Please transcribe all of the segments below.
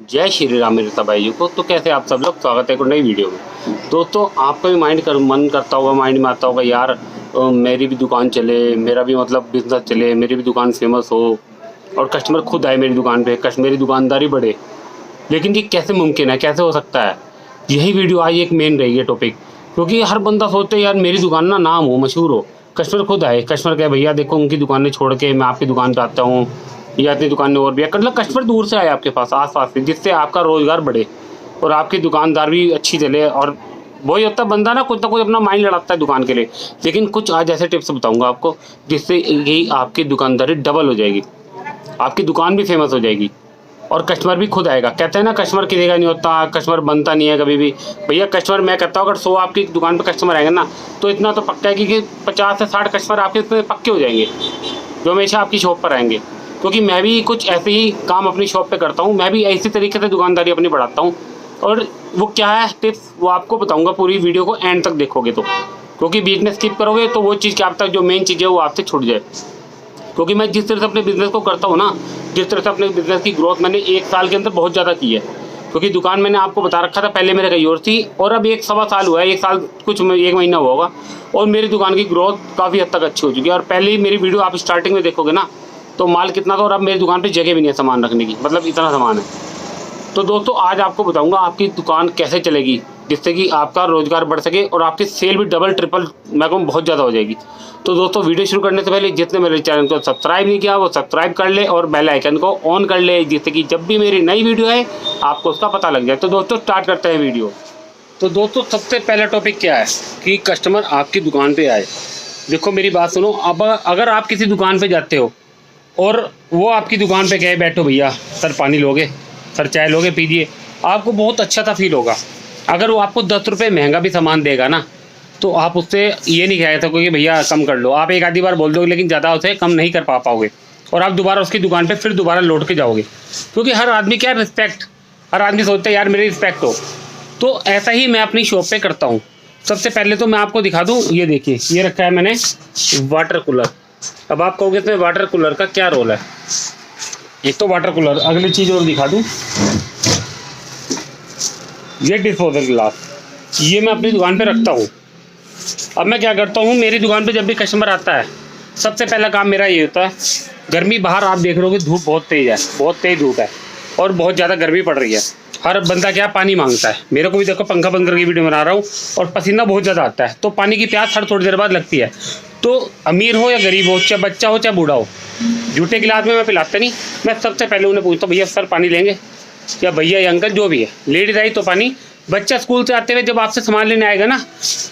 जय श्री राम मेरे भाइयों को। तो कैसे आप सब लोग, स्वागत है एक नई वीडियो में। दोस्तों आपका भी मन करता होगा, माइंड में आता होगा यार मेरी भी दुकान चले, मेरा भी मतलब बिजनेस चले, मेरी भी दुकान फेमस हो और कस्टमर खुद आए मेरी दुकान पे, मेरी दुकानदारी बढ़े। लेकिन ये कैसे मुमकिन है, कैसे हो सकता है? यही वीडियो आज एक मेन रही है टॉपिक, क्योंकि हर बंदा सोचता है यार मेरी दुकान ना नाम हो, मशहूर हो, कस्टमर खुद आए। कस्टमर कहे भैया देखो उनकी दुकानें छोड़ के मैं आपकी दुकान पे आता हूँ, या अपनी दुकान में और भी, मतलब कस्टमर दूर से आए आपके पास, आस पास से, जिससे आपका रोज़गार बढ़े और आपकी दुकानदार भी अच्छी चले। और वही होता है बंदा ना कुछ अपना माइंड लड़ाता है दुकान के लिए। लेकिन कुछ आज ऐसे टिप्स बताऊंगा आपको जिससे यही आपकी दुकानदारी डबल हो जाएगी, आपकी दुकान भी फेमस हो जाएगी और कस्टमर भी खुद आएगा। कहते हैं ना कस्टमर किसी का नहीं होता, कस्टमर बनता नहीं है कभी भी। भैया कस्टमर मैं कहता हूँ अगर 100 आपकी दुकान पर कस्टमर आएंगे ना, तो इतना तो पक्का है कि 50 से 60 कस्टमर आपके इसमें पक्के हो जाएंगे जो हमेशा आपकी शॉप पर आएंगे। क्योंकि मैं भी कुछ ऐसे ही काम अपनी शॉप पे करता हूँ, मैं भी इसी तरीके से दुकानदारी अपनी बढ़ाता हूँ। और वो क्या है टिप्स, वो आपको बताऊँगा, पूरी वीडियो को एंड तक देखोगे तो। क्योंकि बीच में स्किप करोगे तो वो चीज़ क्या आप तक जो मेन चीज़ है वो आपसे छूट जाए। क्योंकि मैं जिस तरह से अपने बिज़नेस को करता हूँ ना, जिस तरह से अपने बिज़नेस की ग्रोथ मैंने 1 साल के अंदर बहुत ज़्यादा की है। क्योंकि दुकान मैंने आपको बता रखा था पहले मेरे कहीं और थी, और अब 1 सवा साल हुआ है, 1 साल कुछ 1 महीना हुआ होगा, और मेरी दुकान की ग्रोथ काफ़ी हद तक अच्छी हो चुकी है। और पहले ही मेरी वीडियो आप स्टार्टिंग में देखोगे ना तो माल कितना था, और अब मेरी दुकान पे जगह भी नहीं है सामान रखने की, मतलब इतना सामान है। तो दोस्तों आज आपको बताऊंगा आपकी दुकान कैसे चलेगी जिससे कि आपका रोज़गार बढ़ सके और आपकी सेल भी डबल ट्रिपल मैं कहूँ बहुत ज़्यादा हो जाएगी। तो दोस्तों वीडियो शुरू करने से पहले जिसने मेरे चैनल को सब्सक्राइब नहीं किया वो सब्सक्राइब कर ले और बेल आइकन को ऑन कर ले, जिससे कि जब भी मेरी नई वीडियो है आपको उसका पता लग जाए। तो दोस्तों स्टार्ट करते हैं वीडियो। तो दोस्तों सबसे पहला टॉपिक क्या है कि कस्टमर आपकी दुकान पर आए। देखो मेरी बात सुनो, अब अगर आप किसी दुकान पर जाते हो और वो आपकी दुकान पे गए, बैठो भैया सर पानी लोगे, सर चाय लोगे, पीजिए, आपको बहुत अच्छा सा फील होगा। अगर वो आपको 10 रुपये महंगा भी सामान देगा ना, तो आप उससे ये नहीं कह सकते कि भैया कम कर लो। आप एक आधी बार बोल दोगे लेकिन ज़्यादा उसे कम नहीं कर पाओगे, और आप दोबारा उसकी दुकान पे फिर दोबारा लौट के जाओगे। क्योंकि हर आदमी क्या रिस्पेक्ट, हर आदमी सोचता है यार मेरी रिस्पेक्ट हो। तो ऐसा ही मैं अपनी शॉप पे करता हूँ। सबसे पहले तो मैं आपको दिखा दूँ, ये देखिए ये रखा है मैंने वाटर कूलर। अब आप कहोगे इसमें वाटर कूलर का क्या रोल है? एक तो वाटर कूलर, अगली चीज़ और दिखा दूँ, ये डिस्पोजल गिलास, ये मैं अपनी दुकान पे रखता हूँ। अब मैं क्या करता हूँ, मेरी दुकान पे जब भी कस्टमर आता है सबसे पहला काम मेरा ये होता है, गर्मी बाहर आप देख रहे हो धूप बहुत तेज़ है, बहुत तेज़ धूप है और बहुत ज़्यादा गर्मी पड़ रही है। हर बंदा क्या पानी मांगता है, मेरे को भी देखो पंखा बंद करके वीडियो बना रहा हूँ और पसीना बहुत ज़्यादा आता है, तो पानी की प्यास हर थोड़ी देर बाद लगती है। तो अमीर हो या गरीब हो, चाहे बच्चा हो चाहे बूढ़ा हो, झूठे गिलास में मैं पिलाता नहीं। मैं सबसे पहले उन्हें पूछता हूँ भैया सर पानी लेंगे, या भैया या अंकल जो भी है, लेडीज आई तो पानी। बच्चा स्कूल से आते हुए जब आपसे सामान लेने आएगा ना,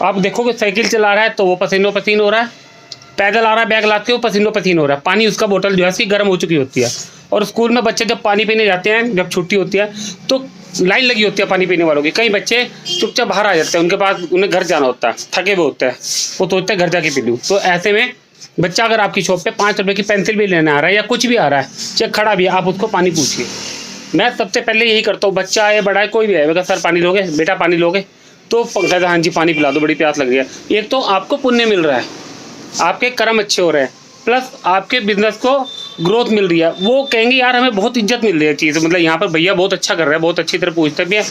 आप देखोगे साइकिल चला रहा है तो वो पसीनो पसीन हो रहा है, पैदल आ रहा है बैग लाते हो पसीनो पसीन हो रहा है। पानी उसका बोतल जो है उसकी गर्म हो चुकी होती है। और स्कूल में बच्चे जब पानी पीने जाते हैं, जब छुट्टी होती है तो लाइन लगी होती है पानी पीने वालों की। कई बच्चे चुपचाप बाहर आ जाते हैं, उनके पास उन्हें घर जाना होता है, थके हुए होते हैं, वो सोचते हैं घर जाके पी लूँ। तो ऐसे में बच्चा अगर आपकी शॉप पे 5 रुपये की पेंसिल भी लेने आ रहा है या कुछ भी आ रहा है, चाहे खड़ा भी है, आप उसको पानी पूछिए। मैं सबसे पहले यही करता हूँ, बच्चा आए बड़ा है कोई भी है, सर पानी लोगे बेटा, पानी लोगे, तो कहता हाँ जी पानी पिला दो, बड़ी प्यास लग रही है। एक तो आपको पुण्य मिल रहा है, आपके कर्म अच्छे हो रहे हैं, प्लस आपके बिजनेस को ग्रोथ मिल रही है। वो कहेंगे यार हमें बहुत इज्जत मिल रही है चीज़, मतलब यहाँ पर भैया बहुत अच्छा कर रहे हैं, बहुत अच्छी तरह पूछते भी हैं,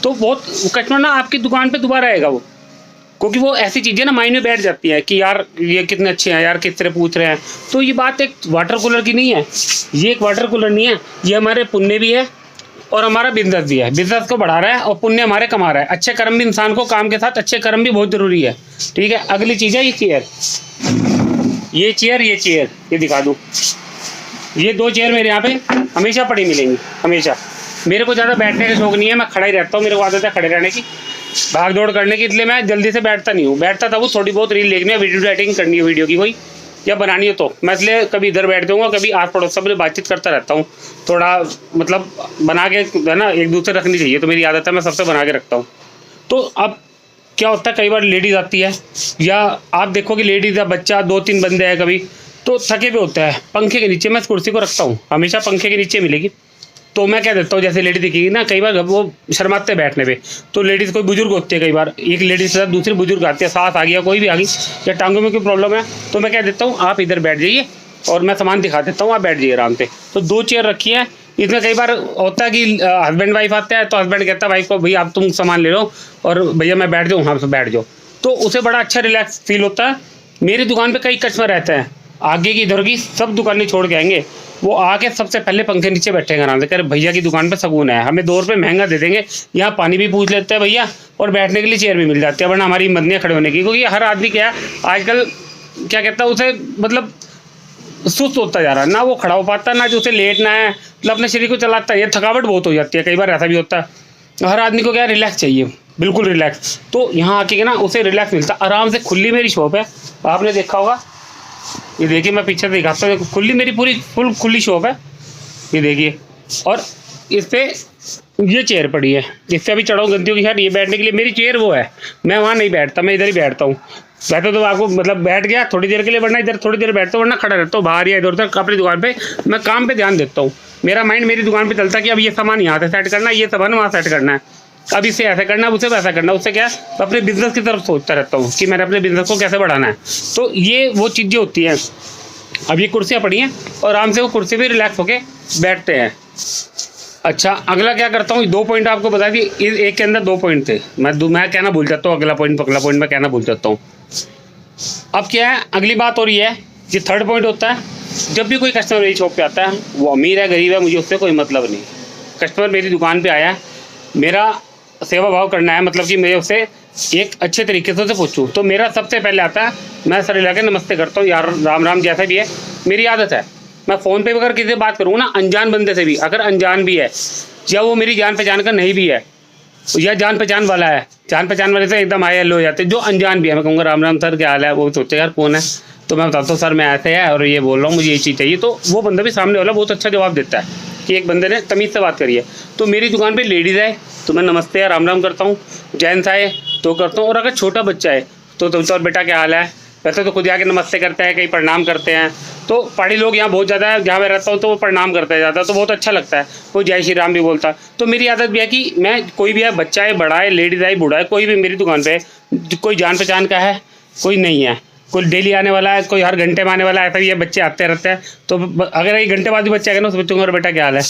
तो बहुत कस्टमर ना आपकी दुकान पर दोबारा आएगा वो। क्योंकि वो ऐसी चीज़ें ना माइंड में बैठ जाती है कि यार ये कितने अच्छे हैं, यार किस तरह पूछ रहे हैं। तो ये बात एक वाटर कूलर की नहीं है, ये एक वाटर कूलर नहीं है, ये हमारे पुण्य भी है और हमारा बिजनेस भी है। बिजनेस को बढ़ा रहा है और पुण्य हमारे कमा रहा है। अच्छे कर्म भी इंसान को, काम के साथ अच्छे कर्म भी बहुत ज़रूरी है। ठीक है, अगली चीज़ है ये चेयर, ये दिखा दूँ। ये 2 चेयर मेरे यहाँ पे हमेशा पड़ी मिलेंगी, हमेशा। मेरे को ज़्यादा बैठने का शौक नहीं है, मैं खड़ा ही रहता हूँ, मेरे को आदत है खड़े रहने की, भाग दौड़ करने की, इसलिए मैं जल्दी से बैठता नहीं हूँ। बैठता था वो थोड़ी बहुत रील देखनी है, वीडियो एडिटिंग करनी है वीडियो की कोई, या बनानी हो तो मैं इसलिए कभी इधर बैठ जाऊँगा, कभी आस पड़ोस से बातचीत करता रहता हूँ। थोड़ा मतलब बना के है ना, एक दूसरे रखनी चाहिए, तो मेरी आदत है मैं सबसे बना के रखता हूँ। तो अब क्या होता है, कई बार लेडीज़ आती है, या आप देखो कि लेडीज़ या बच्चा 2-3 बंदे हैं कभी, तो थके भी होता है। पंखे के नीचे मैं इस कुर्सी को रखता हूँ, हमेशा पंखे के नीचे मिलेगी। तो मैं क्या देता हूँ, जैसे लेडी दिखेगी ना, कई बार वो शर्माते हैं बैठने पे, तो लेडीज़ कोई बुजुर्ग होती है, कई बार एक लेडीज़ के साथ दूसरी बुजुर्ग आती है, सास आ गया, कोई भी आ गई, या टांगों में कोई प्रॉब्लम है, तो मैं क्या देता हूँ आप इधर बैठ जाइए और मैं सामान दिखा देता हूँ, आप बैठ जाइए आराम से। तो 2 चेयर रखी है, इसमें कई बार होता है कि हस्बैंड वाइफ आते हैं तो हस्बैंड कहता है वाइफ को भैया आप तुम सामान ले लो और भैया मैं बैठ जाऊँ, हाँ तो बैठ जाओ, तो उसे बड़ा अच्छा रिलैक्स फील होता है। मेरी दुकान पे कई कस्टमर रहते हैं, आगे की इधर की सब दुकानें छोड़ के आएंगे, वो आके सबसे पहले पंखे नीचे बैठेंगे आराम से, कह रहे भैया की दुकान पे सुकून है, हमें 2 रुपये महंगा दे देंगे, यहाँ पानी भी पूछ लेते हैं भैया और बैठने के लिए चेयर भी मिल जाती है, वरना हमारी हिम्मत नहीं है खड़े होने की, क्योंकि हर आदमी क्या है आजकल क्या कहता है उसे मतलब सुस्त होता जा रहा है, ना वो खड़ा हो पाता ना जो उसे लेटना है, मतलब अपने शरीर को चलाता है, ये थकावट बहुत हो जाती है, कई बार ऐसा भी होता है। हर आदमी को क्या रिलैक्स चाहिए, बिल्कुल रिलैक्स, तो यहाँ आके ना उसे रिलैक्स मिलता है आराम से। खुली मेरी शॉप है, आपने देखा होगा, ये देखिए मैं पीछे से दिखाता हूँ, खुली मेरी पूरी फुल खुली शॉप है, ये देखिए। और इस पे ये चेयर पड़ी है, इससे अभी चढ़ाऊँ गलती होगी यार, ये बैठने के लिए मेरी चेयर वो है, मैं वहाँ नहीं बैठता, मैं इधर ही बैठता हूँ। वैसे तो आपको मतलब बैठ गया थोड़ी देर के लिए, वरना इधर थोड़ी देर बैठता हूँ, वरना खड़ा रहता हूँ बाहर या इधर उधर अपनी दुकान पे। मैं काम पे ध्यान देता हूँ, मेरा माइंड मेरी दुकान पे चलता है कि अब ये सामान यहाँ से सेट करना है, ये सामान वहाँ सेट करना है, अब इसे ऐसा करना है, उसे वैसा करना है। उससे क्या तो अपने बिजनेस की तरफ सोचता रहता हूँ कि मैंने अपने बिजनेस को कैसे बढ़ाना है। तो ये वो चीज़ें होती हैं। अब ये कुर्सियाँ पड़ी हैं और आराम से वो कुर्सी भी रिलैक्स होके बैठते हैं। अच्छा, अगला क्या करता हूँ, 2 पॉइंट आपको बता दी, एक के अंदर 2 पॉइंट थे, मैं कहना भूल जाता हूँ, अगला पॉइंट मैं कहना भूल जाता हूँ। अब क्या है, अगली बात हो रही है, ये 3rd पॉइंट होता है, जब भी कोई कस्टमर मेरी शॉप पे आता है, वो अमीर है गरीब है मुझे उससे कोई मतलब नहीं, कस्टमर मेरी दुकान पे आया है, मेरा सेवा भाव करना है, मतलब कि मैं उससे एक अच्छे तरीके से उसे पूछूँ, तो मेरा सबसे पहले आता है मैं सर हिला के नमस्ते करता हूँ, यार राम राम, जैसा भी है मेरी आदत है। मैं फ़ोन पे अगर किसी से बात करूँ ना, अनजान बंदे से भी, अगर अनजान भी है या वो मेरी जान पहचान का नहीं भी है या जान पहचान वाला है, जान पहचान वाले से एकदम हाई हेलो हो जाते, जो अनजान भी है मैं कहूँगा राम राम सर क्या हाल है, वो सोचे यार कौन है, तो मैं बताता हूँ सर मैं ऐसे है और ये बोल रहा हूँ मुझे ये चीज़ चाहिए, तो वो बंदा भी सामने वाला बहुत अच्छा जवाब देता है कि एक बंदे ने तमीज़ से बात करी है। तो मेरी दुकान पे लेडीज़ आए तो मैं नमस्ते या राम राम करता हूँ, जेंट्स आए तो करता हूँ, और अगर छोटा बच्चा है तो और बेटा क्या हाल है, वैसे तो खुद आके नमस्ते करते हैं, कहीं प्रणाम करते हैं, तो पहाड़ी लोग यहाँ बहुत ज़्यादा है, जहाँ मैं रहता हूँ तो वो प्रणाम करते हैं ज़्यादा, तो बहुत अच्छा लगता है, वो जय श्री राम भी बोलता है। तो मेरी आदत भी है कि मैं कोई भी है, बच्चा है बड़ा है लेडीज़ है बूढ़ा है, कोई भी मेरी दुकान पे कोई जान पहचान का है कोई नहीं है, कोई डेली आने वाला है, कोई हर घंटे में आने वाला है, ऐसा भी है, बच्चे आते रहते हैं। तो अगर 1 घंटे बाद भी बच्चा आएगा ना, उस बच्चों को बेटा क्या हाल है,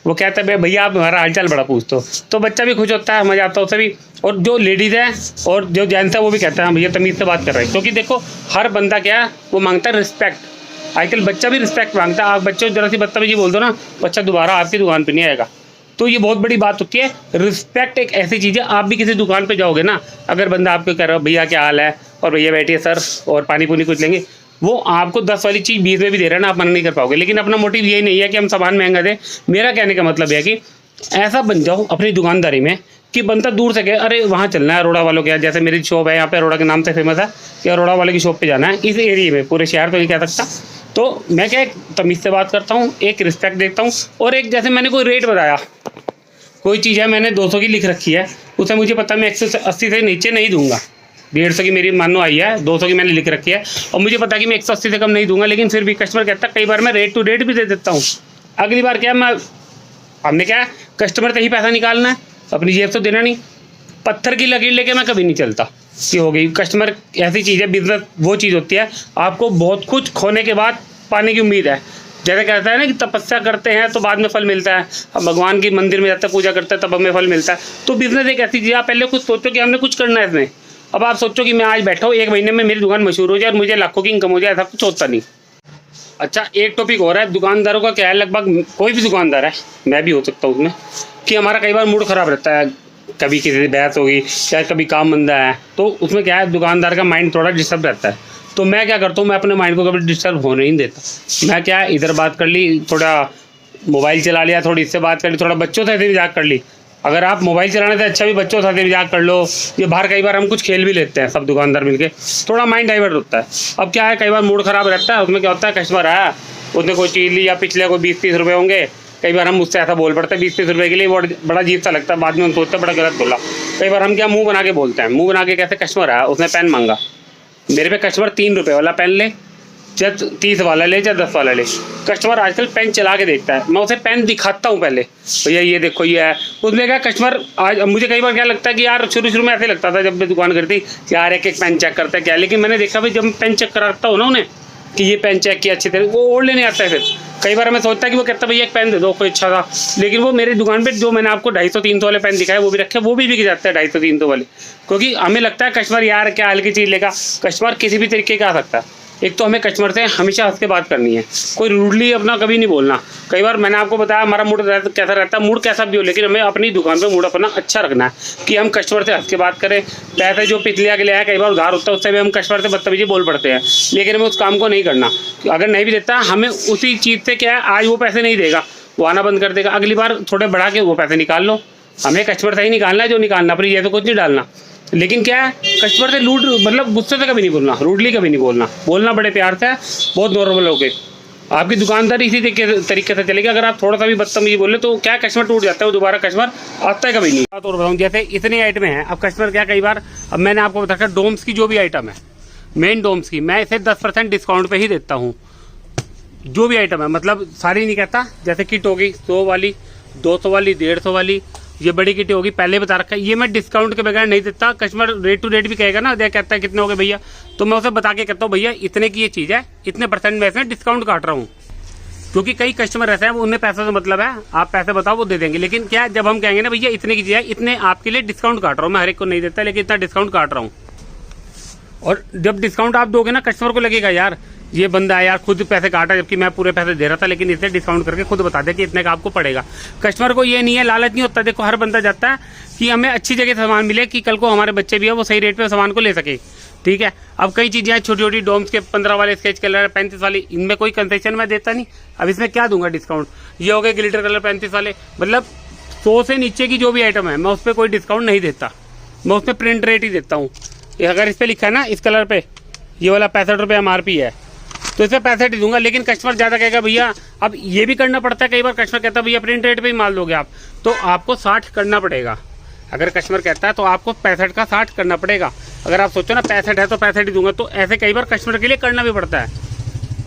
वो कहता है भैया आप हमारा हालचाल बड़ा पूछते हो, तो बच्चा भी खुश होता है, मज़ा आता है उसे भी। और जो लेडीज़ है और जो जेंट्स है वो भी कहता है भैया तमीज़ से बात कर रहे हैं, क्योंकि देखो हर बंदा क्या है वो मांगता है रिस्पेक्ट। आजकल बच्चा भी रिस्पेक्ट मांगता है, आप बच्चों को जरा सी बदतमीजी बोल दो ना, बच्चा दोबारा आपकी दुकान पर नहीं आएगा। तो ये बहुत बड़ी बात होती है, रिस्पेक्ट एक ऐसी चीज़ है, आप भी किसी दुकान पे जाओगे ना, अगर बंदा आपको कह रहा हो भैया क्या हाल है और भैया बैठिए सर और पानी पुनी कुछ लेंगे, वो आपको 10 वाली चीज़ 20 में भी दे रहा है ना, आप मना नहीं कर पाओगे। लेकिन अपना मोटिव यही नहीं है कि हम सामान महंगा दें, मेरा कहने का मतलब है कि ऐसा बन जाओ अपनी दुकानदारी में कि बंदा दूर से कहे अरे वहाँ चलना है अरोड़ा वालों के यहाँ, जैसे मेरी शॉप है यहाँ पे अरोड़ा के नाम से फेमस है कि अरोड़ा वाले की शॉप पे जाना है, इस एरिया में, पूरे शहर तो नहीं कह सकता। तो मैं क्या एक तमीज़ से बात करता हूँ, एक रिस्पेक्ट देखता हूँ, और एक जैसे मैंने कोई रेट बताया, कोई चीज़ है मैंने 200 की लिख रखी है, उसे मुझे पता मैं 180 से नीचे नहीं दूंगा, 150 की मेरी मानो आई है, 200 की मैंने लिख रखी है और मुझे पता कि मैं 180 से कम नहीं दूंगा, लेकिन फिर भी कस्टमर कहता है, कई बार मैं रेट टू रेट भी दे देता हूँ। अगली बार क्या हमने क्या कस्टमर से ही पैसा निकालना है, अपनी जेब से देना नहीं। पत्थर की लकीर लेके मैं कभी नहीं चलता कि हो गई, कस्टमर ऐसी चीज़ है, बिजनेस वो चीज़ होती है आपको बहुत कुछ खोने के बाद पाने की उम्मीद है। जैसे कहता है ना कि तपस्या करते हैं तो बाद में फल मिलता है, अब भगवान की मंदिर में जाते हैं पूजा करते हैं तब हमें फल मिलता है। तो बिजनेस एक ऐसी चीज़ है, आप पहले कुछ सोचो कि हमने कुछ करना है इसमें, अब आप सोचो कि मैं आज बैठा हूँ 1 महीने में मेरी दुकान मशहूर हो जाए और मुझे लाखों की इनकम हो जाए, ऐसा कुछ होता नहीं। अच्छा, एक टॉपिक हो रहा है दुकानदारों का क्या है, लगभग कोई भी दुकानदार है, मैं भी हो सकता हूँ उसमें, कि हमारा कई बार मूड ख़राब रहता है, कभी किसी से बहस होगी या कभी काम मंदा है, तो उसमें क्या है दुकानदार का माइंड थोड़ा डिस्टर्ब रहता है। तो मैं क्या करता हूँ, मैं अपने माइंड को कभी डिस्टर्ब होने नहीं देता। मैं क्या इधर बात कर ली, थोड़ा मोबाइल चला लिया, थोड़ी इससे बात कर ली, थोड़ा बच्चों से मजाक कर ली। अगर आप मोबाइल चलाने से अच्छा भी बच्चों से मजाक कर लो, ये बाहर कई बार हम कुछ खेल भी लेते हैं सब दुकानदार मिलके, थोड़ा माइंड डाइवर्ट होता है। अब क्या है कई बार मूड ख़राब रहता है, उसमें क्या होता है कस्टमर आया उसने कोई चीज़ ली या पिछले कोई 20-30 रुपये होंगे, कई बार हम मुझसे ऐसा बोल पड़ते हैं 20-30 रुपये के लिए, बड़ा अजीब सा लगता है, बाद में हम सोचते हैं बड़ा गलत बोला। कई बार हम क्या मुंह बना के बोलते हैं, मुंह बना के कैसे, कस्टमर आया उसने पेन मांगा मेरे पे, कस्टमर 3 रुपये वाला पेन ले चाहे 30 वाला ले चाहे 10 वाला ले, कस्टमर आजकल पेन चला के देखता है। मैं उसे पेन दिखाता हूँ पहले, भैया ये देखो ये है, उसमें क्या कस्टमर आज मुझे कई बार क्या लगता है कि यार शुरू में ऐसे लगता था जब मैं दुकान करती यार एक पेन चेक करता है क्या, लेकिन मैंने देखा भाई जब मैं पेन चेक कराता हूँ ना उन्हें कि ये पेन चेक किया अच्छी तरह, वो ओढ़ लेने आता है। फिर कई बार हमें सोचता है कि वो कहता है भैया एक पेन दे दो कोई अच्छा था, लेकिन वो मेरी दुकान पे जो मैंने आपको 250-300 वाले पेन दिखाए वो भी रखे, वो भी बिक जाते हैं 250-300 वाले, क्योंकि हमें लगता है कस्टमर यार क्या हल्की चीज़ लेगा। कस्टमर किसी भी तरीके का आ सकता है। एक तो हमें कस्टमर से हमेशा हंस के बात करनी है, कोई रूडली अपना कभी नहीं बोलना। कई बार मैंने आपको बताया हमारा मूड कैसा रहता है, मूड कैसा भी हो, लेकिन हमें अपनी दुकान पे मूड अपना अच्छा रखना है कि हम कस्टमर से हंस के बात करें। पैसे जो पिछले के लिए आया, कई बार उधार होता है, उससे भी हम कस्टमर से बदतमीजी बोल पड़ते हैं, लेकिन हमें उस काम को नहीं करना। अगर नहीं भी देता हमें उसी चीज़ से क्या है, आज वो पैसे नहीं देगा, वो आना बंद कर देगा, अगली बार थोड़े बढ़ा के वो पैसे निकाल लो। हमें कस्टमर से ही निकालना है जो निकालना, अपनी ये तो कुछ नहीं डालना। लेकिन क्या है, कस्टमर से लूट मतलब गुस्से से कभी नहीं बोलना, रूडली कभी नहीं बोलना, बोलना बड़े प्यार से, बहुत नॉर्मल हो गए। आपकी दुकानदारी इसी तरीके से चलेगी। अगर आप थोड़ा सा भी बदतमीजी बोले तो क्या कस्टमर टूट जाता है, वो दोबारा कस्टमर आता है कभी नहीं। बात और बताऊँ, जैसे इतने आइटम हैं, अब कस्टमर क्या कई बार, अब मैंने आपको बताया डोम्स की जो भी आइटम है, मेन डोम्स की मैं इसे 10% डिस्काउंट पे ही देता हूँ। जो भी आइटम है, मतलब सारी नहीं कहता, जैसे किट होगी 100 वाली, 200 वाली, 150 वाली, ये बड़ी किट होगी, पहले बता रखा है, ये मैं डिस्काउंट के बगैर नहीं देता। कस्टमर रेट टू रेट भी कहेगा ना, कहता है कितने हो गए भैया, तो मैं उसे बता के कहता हूँ भैया इतने की ये चीज़ है, इतने % में इसमें डिस्काउंट काट रहा हूँ। क्योंकि कई कस्टमर ऐसे हैं, उन्हें पैसों से मतलब है, आप पैसे बताओ वो दे देंगे, लेकिन क्या जब हम कहेंगे ना भैया इतने की चीज़ है, इतने आपके लिए डिस्काउंट काट रहा हूँ, मैं हर एक को नहीं देता, लेकिन इतना डिस्काउंट काट रहा हूँ। और जब डिस्काउंट आप दोगे ना, कस्टमर को लगेगा यार ये बंदा है यार, खुद पैसे काटा जबकि मैं पूरे पैसे दे रहा था, लेकिन इतने डिस्काउंट करके खुद बता दे कि इतने का आपको पड़ेगा। कस्टमर को ये नहीं है, लालच नहीं होता। देखो हर बंदा जाता है कि हमें अच्छी जगह से सामान मिले, कि कल को हमारे बच्चे भी है वो सही रेट पे सामान को ले सके, ठीक है। अब कई चीज़ें हैं छोटी छोटी, डोम्स के 15 वाले, स्केच कलर 35 वाली, इनमें कोई कंसेशन मैं देता नहीं। अब इसमें क्या दूंगा डिस्काउंट, ये हो गए ग्लिटर कलर 35 वाले, मतलब 100 से नीचे की जो भी आइटम है मैं उस पर कोई डिस्काउंट नहीं देता, मैं उस पर प्रिंट रेट ही देता हूँ। अगर इस पर लिखा है ना इस कलर पे ये वाला 65 रुपये MRP है, तो इसे 65 ही दूंगा। लेकिन कस्टमर ज़्यादा कहेगा भैया, अब ये भी करना पड़ता है, कई बार कस्टमर कहता है भैया प्रिंट रेट पे ही माल दोगे आप, तो आपको 60 करना पड़ेगा। अगर कस्टमर कहता है तो आपको 65 का 60 करना पड़ेगा। अगर आप सोचो ना 65 है तो 65 ही दूंगा, तो ऐसे कई बार कस्टमर के लिए करना भी पड़ता है।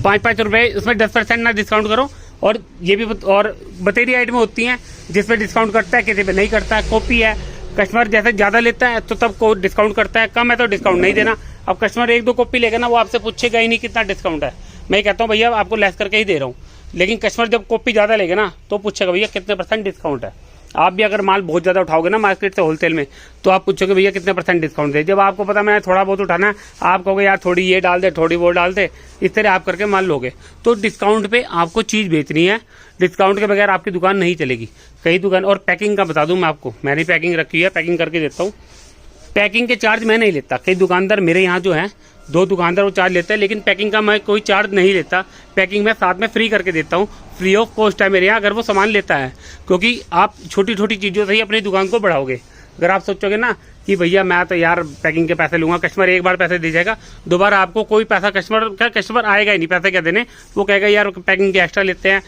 5-5 रुपये उसमें 10% ना डिस्काउंट करो। और ये भी और बतेरी आइटमें होती हैं जिसपे डिस्काउंट करता है, किसी पे नहीं करता है। कॉपी है, कस्टमर जैसे ज़्यादा लेता है तो तब को डिस्काउंट करता है, कम है तो डिस्काउंट नहीं देना। अब कस्टमर 1-2 कॉपी लेगा ना, वो आपसे पूछेगा ही नहीं कितना डिस्काउंट है, मैं कहता हूँ भैया आपको लेस करके ही दे रहा हूँ। लेकिन कस्टमर जब कॉपी ज़्यादा लेगा ना तो पूछेगा भैया कितने % डिस्काउंट है। आप भी अगर माल बहुत ज़्यादा उठाओगे ना मार्केट से होलसेल में, तो आप पूछोगे भैया कितने % डिस्काउंट दे। जब आपको पता मैंने थोड़ा बहुत उठाना है, आप कहोगे यार थोड़ी ये डाल दे, थोड़ी वो डाल दे, इस तरह आप करके माल लोगे। तो डिस्काउंट पे आपको चीज़ बेचनी है, डिस्काउंट के बगैर आपकी दुकान नहीं चलेगी। कई दुकान, और पैकिंग का बता दूं मैं आपको, मैंने पैकिंग रखी है, पैकिंग करके देता हूँ। पैकिंग के चार्ज मैं नहीं लेता। कई दुकानदार मेरे यहाँ जो है 2 दुकानदार वो चार्ज लेते हैं, लेकिन पैकिंग का मैं कोई चार्ज नहीं लेता। पैकिंग मैं साथ में फ्री करके देता हूँ, फ्री ऑफ कॉस्ट है मेरे यहाँ अगर वो सामान लेता है। क्योंकि आप छोटी छोटी चीज़ों से ही अपनी दुकान को बढ़ाओगे। अगर आप सोचोगे ना कि भैया मैं तो यार पैकिंग के पैसे लूँगा, कस्टमर एक बार पैसे दे जाएगा, दोबारा आपको कोई पैसा कस्टमर आएगा ही नहीं पैसे क्या देने। वो कहेगा यार पैकिंग के एक्स्ट्रा लेते हैं,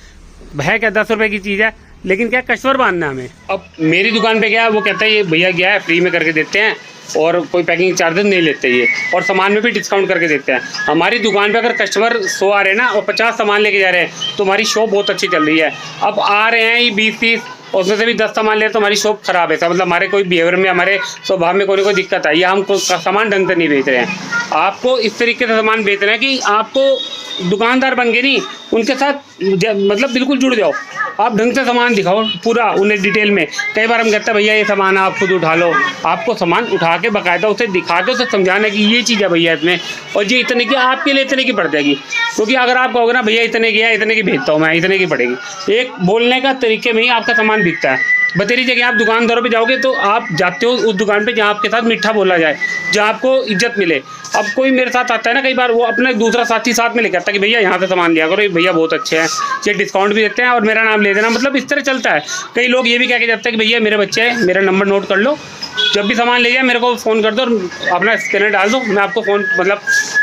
है क्या 10 रुपये की चीज़ है, लेकिन क्या कस्टमर बांधना हमें। अब मेरी दुकान पे क्या है, वो कहता है ये भैया क्या है फ्री में करके देते हैं और कोई पैकिंग चार्जेस नहीं लेते ये, और सामान में भी डिस्काउंट करके देते हैं। हमारी दुकान पे अगर कस्टमर 100 आ रहे हैं ना और 50 सामान लेके जा रहे हैं तो हमारी शॉप बहुत अच्छी चल रही है। अब आ रहे हैं ये 20-30, उसमें से भी 10 सामान ले तो हमारी शॉप खराब है, मतलब हमारे कोई बिहेवियर में, हमारे स्वभाव में कोई दिक्कत आई, या हम सामान ढंग से नहीं बेच रहे हैं। आपको इस तरीके से सामान बेचना है कि आपको दुकानदार बन के नहीं, उनके साथ मतलब बिल्कुल जुड़ जाओ। आप ढंग से सामान दिखाओ पूरा उन्हें डिटेल में। कई बार हम कहते हैं भैया ये सामान आप खुद उठा लो, आपको सामान उठा के बाकायदा उसे दिखा के उसे समझाना कि ये चीज़ है भैया इसमें, और ये इतने की आपके लिए इतने की पड़ जाएगी। क्योंकि अगर आप कहोगे ना भैया इतने की है, इतने की भेजता हूँ मैं, इतने की पड़ेगी, एक बोलने का तरीके में ही आपका सामान बिकता है। बतेरी जगह आप दुकानदारों पे जाओगे तो आप जाते हो उस दुकान पे जहाँ आपके साथ मीठा बोला जाए, जहाँ आपको इज्जत मिले। अब कोई मेरे साथ आता है ना, कई बार वो अपना दूसरा साथी साथ में लेके आता है कि भैया यहाँ से सामान लिया करो, भैया बहुत अच्छे हैं, ये डिस्काउंट भी देते हैं और मेरा नाम ले देना, मतलब इस तरह चलता है। कई लोग ये भी कह के जाते हैं कि भैया मेरे बच्चे हैं, मेरा नंबर नोट कर लो, जब भी सामान ले जाए मेरे को फ़ोन कर दो और अपना स्कैनर डाल दो, मैं आपको फ़ोन मतलब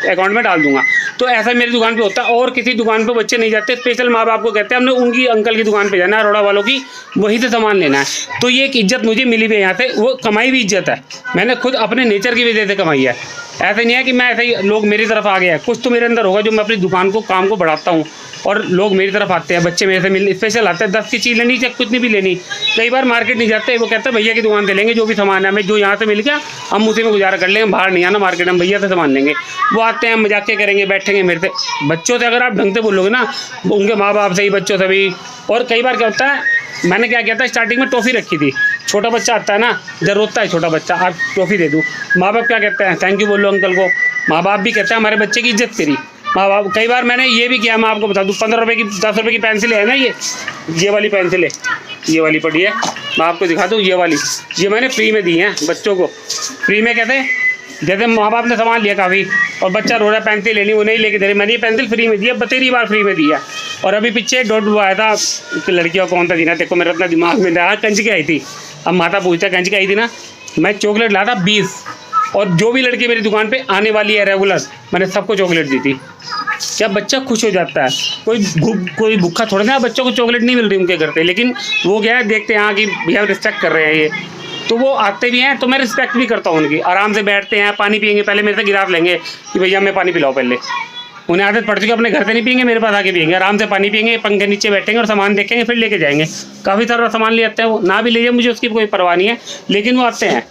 अकाउंट में डाल दूंगा। तो ऐसा मेरी दुकान पे होता है। और किसी दुकान पे बच्चे नहीं जाते, स्पेशल माँ बाप को कहते हैं हमने उनकी अंकल की दुकान पे जाना है, अरोड़ा वालों की, वहीं से सामान लेना है। तो ये एक इज्जत मुझे मिली हुई है यहाँ से, वो कमाई भी इज्जत है, मैंने खुद अपने नेचर की वजह से कमाई है। ऐसा नहीं है कि मैं ऐसे ही लोग मेरी तरफ आ गया है, कुछ तो मेरे अंदर होगा जो मैं अपनी दुकान को काम को बढ़ाता हूँ। और लोग मेरी तरफ आते हैं, बच्चे मेरे से मिल स्पेशल आते हैं, 10 की चीज़ लेनी चाहे कुछ भी लेनी। कई बार मार्केट नहीं जाते, वो कहते हैं भैया की दुकान से लेंगे, जो भी सामान है हमें जो यहाँ से मिल गया हम उसी में गुजारा कर लेंगे, बाहर नहीं आना मार्केट, हम भैया से सामान लेंगे। वो आते हैं, मजाक करेंगे, बैठेंगे मेरे से। बच्चों से अगर आप ढंग से बोलोगे ना, उनके माँ बाप से ही, बच्चों से भी। और कई बार क्या होता है, मैंने क्या किया था, स्टार्टिंग में टॉफ़ी रखी थी। छोटा बच्चा आता है ना, जब रोता है छोटा बच्चा, आप टॉफ़ी दे दूँ, माँ बाप क्या कहते हैं, थैंक यू बोलो अंकल को। माँ बाप भी कहते हैं हमारे बच्चे की इज्जत करी। माँ बाप कई बार मैंने ये भी किया, मैं आपको बता दूँ, 15 रुपये की 10 रुपये की पेंसिल है ना, ये वाली पेंसिल है, ये वाली पड़ी है, मैं आपको दिखा दूँ, ये वाली, ये मैंने फ्री में दी है बच्चों को। फ्री में कहते हैं, जैसे माँ बाप ने सामान लिया काफ़ी और बच्चा रो रहा है पेंसिल लेनी, वो नहीं लेके दे रही, मैंने ये पेंसिल फ्री में दी है, 13 बार फ्री में दी है। और अभी पीछे डॉट वो आया था, लड़कियों को कौन सा दिन देखो, मेरा इतना दिमाग में रहा, कंजकी आई थी। अब माता पूछता कंजकी आई थी ना, मैं चॉकलेट लाया था 20, और जो भी लड़की मेरी दुकान पे आने वाली है रेगुलर, मैंने सबको चॉकलेट दी थी। क्या बच्चा खुश हो जाता है, कोई भूखा थोड़ा ना, बच्चों को चॉकलेट नहीं मिल रही उनके घर पे, लेकिन वो क्या है, देखते हैं हाँ कि भैया रिस्पेक्ट कर रहे हैं ये, तो वो आते भी हैं, तो मैं रिस्पेक्ट भी करता हूँ उनकी। आराम से बैठते हैं, पानी पियेंगे, पहले मेरे से गिलास लेंगे कि भैया हमें पानी पिलाओ। पहले उन्हें आदत पड़ चुकी है, अपने घर से नहीं पियेंगे, मेरे पास आके पियेंगे, आराम से पानी पियेंगे, पंखे नीचे बैठेंगे और सामान देखेंगे, फिर लेके जाएंगे। काफ़ी सारा सामान ले आते हैं वो, ना भी ले जाए मुझे उसकी कोई परवाह नहीं है, लेकिन वो आते हैं।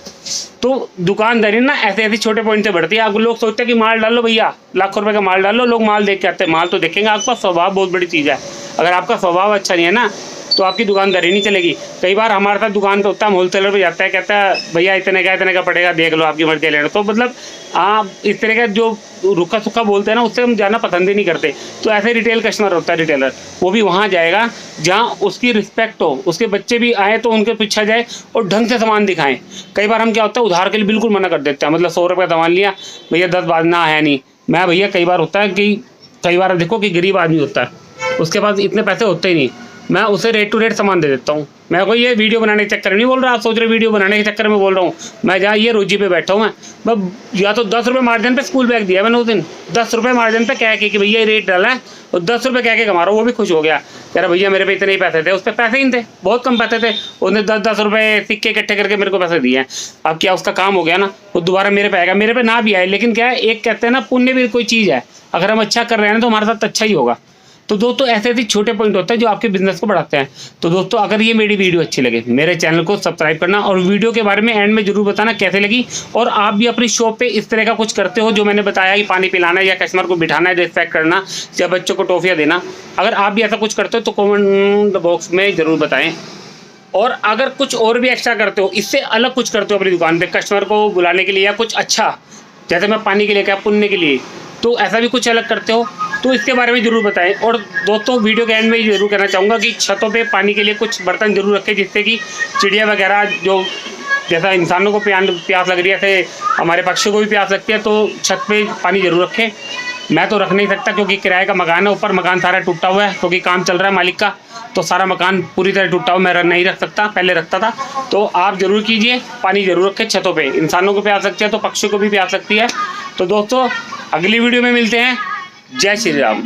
तो दुकानदारी ना ऐसे ऐसे छोटे पॉइंट से बढ़ती है। अब लोग सोचते हैं कि माल डालो भैया, लाखों रुपए का माल डालो, लोग माल देख के आते हैं, माल तो देखेंगे, आपका स्वभाव बहुत बड़ी चीज़ है। अगर आपका स्वभाव अच्छा नहीं है ना, तो आपकी दुकानदारी नहीं चलेगी। कई बार हमारे साथ दुकान पे होता है, होलसेलर पे जाता है, कहता है भैया इतने का पड़ेगा, देख लो आपकी मर्जी लेना। तो मतलब आप इस तरह का जो रुखा सुखा बोलते हैं ना, उससे हम जाना पसंद ही नहीं करते। तो ऐसे रिटेल कस्टमर होता है, रिटेलर, वो भी वहाँ जाएगा जहाँ उसकी रिस्पेक्ट हो, उसके बच्चे भी आए तो उनके पीछे जाए और ढंग से सामान दिखाएं। कई बार हम क्या होता है, उधार के लिए बिल्कुल मना कर देते हैं, मतलब 100 रुपये का सामान लिया, भैया 10 बाद ना है नहीं। मैं भैया कई बार होता है कि कई बार देखो कि गरीब आदमी होता है, उसके पास इतने पैसे होते ही नहीं, मैं उसे रेट टू रेट सामान दे देता हूँ। मैं कोई ये वीडियो बनाने के चक्कर में नहीं बोल रहा, आप सोच रहे वीडियो बनाने के चक्कर में बोल रहा हूँ। मैं जहाँ ये रोजी पे बैठा हूँ, मैं या तो 10 रुपये मार्जिन पे स्कूल बैग दिया मैंने उस दिन, 10 रुपये मार्जिन पे कह के कि भैया ये रेट डाला है, और 10 रुपये कह के कमा रहा हूँ। वो भी खुश हो गया, कह रहा भैया मेरे पे इतने ही पैसे थे, उस पर पैसे ही थे, बहुत कम पैसे थे, उसने 10-10 रुपये सिक्के इकट्ठे करके मेरे को पैसे दिए हैं। अब क्या उसका काम हो गया ना, वो दोबारा मेरे पे आएगा, मेरे पे ना भी आए, लेकिन क्या है, एक कहते हैं ना, पुण्य भी कोई चीज़ है, अगर हम अच्छा कर रहे हैं ना तो हमारे साथ अच्छा ही होगा। तो दोस्तों ऐसे ऐसे छोटे पॉइंट होते हैं जो आपके बिजनेस को बढ़ाते हैं। तो दोस्तों अगर ये मेरी वीडियो अच्छी लगे, मेरे चैनल को सब्सक्राइब करना, और वीडियो के बारे में एंड में जरूर बताना कैसे लगी। और आप भी अपनी शॉप पे इस तरह का कुछ करते हो जो मैंने बताया कि पानी पिलाना या कस्टमर को बिठाना है, रिस्पेक्ट करना, या बच्चों को टॉफियाँ देना, अगर आप भी ऐसा कुछ करते हो तो कमेंट बॉक्स में ज़रूर बताएँ। और अगर कुछ और भी एक्स्ट्रा करते हो, इससे अलग कुछ करते हो अपनी दुकान पर कस्टमर को बुलाने के लिए, या कुछ अच्छा, जैसे मैं पानी के लिए क्या पुण्य के लिए, तो ऐसा भी कुछ अलग करते हो तो इसके बारे में ज़रूर बताएं। और दोस्तों वीडियो के एंड में ज़रूर कहना चाहूँगा कि छतों पे पानी के लिए कुछ बर्तन ज़रूर रखें, जिससे कि चिड़िया वगैरह, जो जैसा इंसानों को प्यास लग रही है, ऐसे हमारे पक्षियों को भी प्यास लगती है, तो छत पे पानी ज़रूर रखें। मैं तो रख नहीं सकता क्योंकि किराए का मकान है, ऊपर मकान सारा टूटा हुआ है क्योंकि काम चल रहा है मालिक का, तो सारा मकान पूरी तरह टूटा हुआ, मैं नहीं रख सकता, पहले रखता था। तो आप ज़रूर कीजिए, पानी ज़रूर रखें छतों पे, इंसानों को प्यास लगती है तो पक्षियों को भी प्यास लगती है। तो दोस्तों अगली वीडियो में मिलते हैं। जय श्री राम।